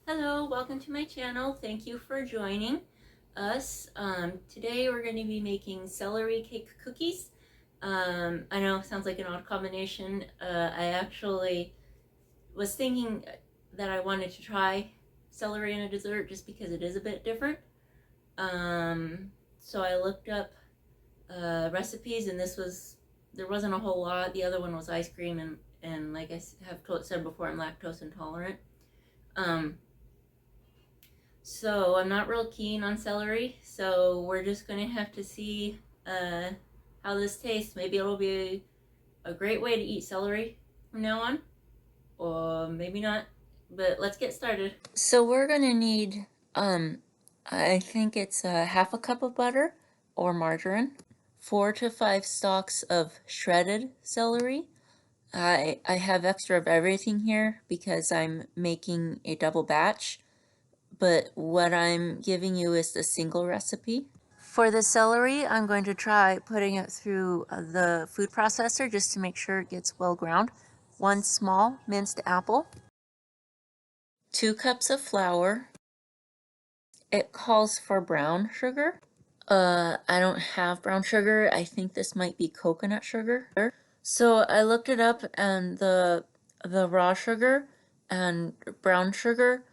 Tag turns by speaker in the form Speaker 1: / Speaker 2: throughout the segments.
Speaker 1: Hello, welcome to my channel. Thank you for joining us. Today we're going to be making celery cake cookies. I know it sounds like an odd combination. I actually was thinking that I wanted to try celery in a dessert just because it is a bit different. So I looked up recipes, and there wasn't a whole lot. The other one was ice cream, and like I have said before, I'm lactose intolerant. So I'm not real keen on celery, so we're just gonna have to see how this tastes. Maybe it'll be a great way to eat celery from now on, or maybe not. But let's get started. So we're gonna need, I think it's half a cup of butter or margarine, 4 to 5 stalks of shredded celery. I have extra of everything here because I'm making a double batch, but what I'm giving you is the single recipe. For the celery, I'm going to try putting it through the food processor just to make sure it gets well ground. 1 small minced apple, 2 cups of flour. It calls for brown sugar. I don't have brown sugar. I think this might be coconut sugar. So I looked it up, and the raw sugar and brown sugar,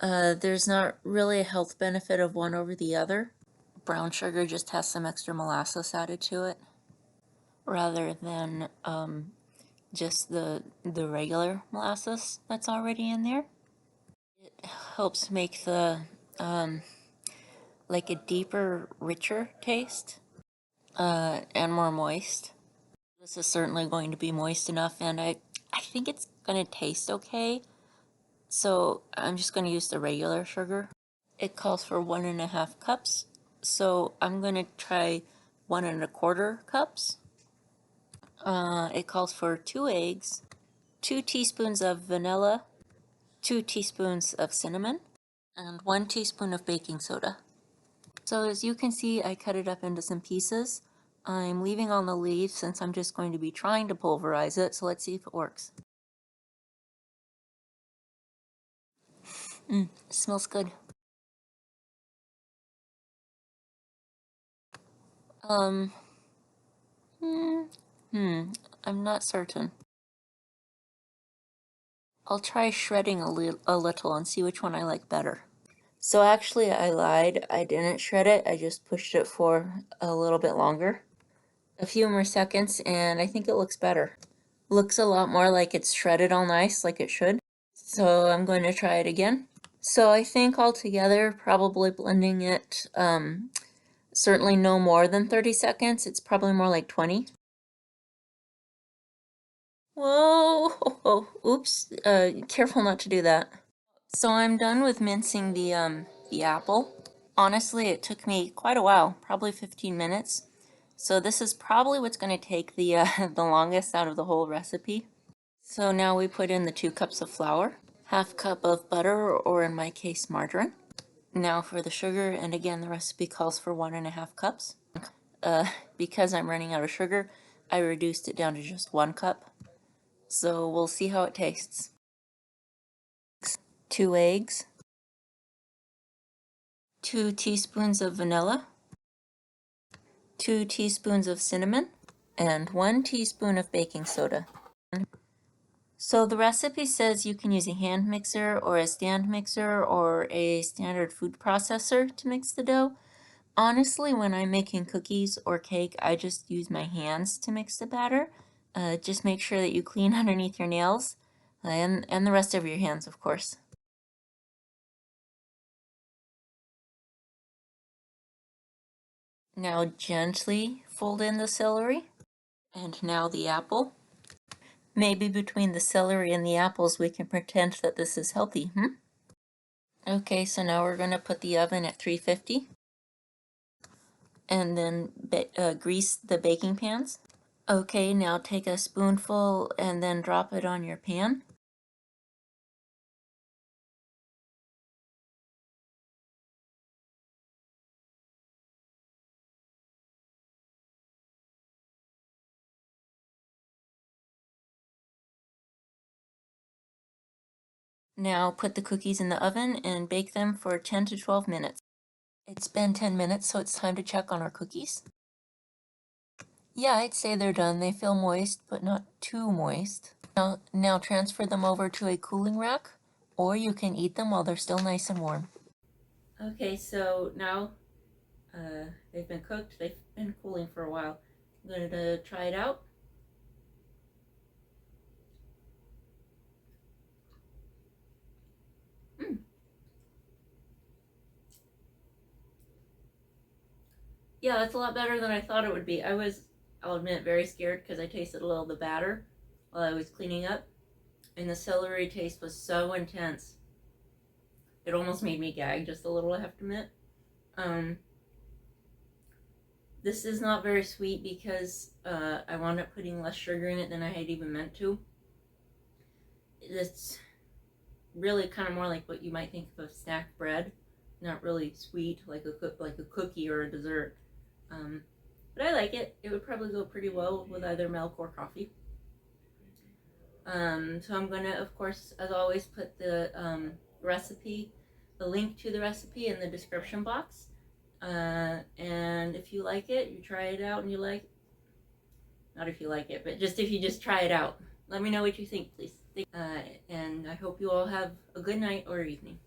Speaker 1: there's not really a health benefit of one over the other. Brown sugar just has some extra molasses added to it rather than just the regular molasses that's already in there. It helps make the like a deeper, richer taste and more moist. This is certainly going to be moist enough, and I think it's going to taste okay. So I'm just going to use the regular sugar. It calls for 1.5 cups, so I'm going to try 1.25 cups. It calls for 2 eggs, 2 teaspoons of vanilla, 2 teaspoons of cinnamon, and 1 teaspoon of baking soda. So as you can see, I cut it up into some pieces. I'm leaving on the leaves since I'm just going to be trying to pulverize it, so let's see if it works. It smells good. I'm not certain. I'll try shredding a little and see which one I like better. So actually I lied. I didn't shred it. I just pushed it for a little bit longer. A few more seconds, and I think it looks better. Looks a lot more like it's shredded all nice, like it should. So I'm going to try it again. So I think altogether, probably blending it, certainly no more than 30 seconds. It's probably more like 20. Whoa, oops, careful not to do that. So I'm done with mincing the apple. Honestly, it took me quite a while, probably 15 minutes. So this is probably what's going to take the the longest out of the whole recipe. So now we put in the 2 cups of flour, 1/2 cup of butter, or in my case, margarine. Now for the sugar, and again, the recipe calls for 1.5 cups. Because I'm running out of sugar, I reduced it down to just 1 cup. So we'll see how it tastes. 2 eggs, 2 teaspoons of vanilla, 2 teaspoons of cinnamon, and 1 teaspoon of baking soda. So the recipe says you can use a hand mixer or a stand mixer or a standard food processor to mix the dough. Honestly, when I'm making cookies or cake, I just use my hands to mix the batter. Just make sure that you clean underneath your nails and the rest of your hands, of course. Now gently fold in the celery, and now the apple. Maybe between the celery and the apples we can pretend that this is healthy, Okay, so now we're going to put the oven at 350 and then grease the baking pans. Okay, now take a spoonful and then drop it on your pan. Now put the cookies in the oven and bake them for 10 to 12 minutes. It's been 10 minutes, so it's time to check on our cookies. Yeah, I'd say they're done. They feel moist, but not too moist. Now transfer them over to a cooling rack, or you can eat them while they're still nice and warm. Okay, so now they've been cooked. They've been cooling for a while. I'm going to try it out. Yeah, it's a lot better than I thought it would be. I was, I'll admit, very scared because I tasted a little of the batter while I was cleaning up, and the celery taste was so intense. It almost made me gag just a little, I have to admit. Um, this is not very sweet because I wound up putting less sugar in it than I had even meant to. It's really kind of more like what you might think of snack bread, not really sweet like a cookie or a dessert. But I like it. It would probably go pretty well with either milk or coffee. So I'm gonna, of course, as always, put the recipe, the link to the recipe in the description box. And if you like it, you try it out and you like, not if you like it, but just if you just try it out. Let me know what you think, please. And I hope you all have a good night or evening.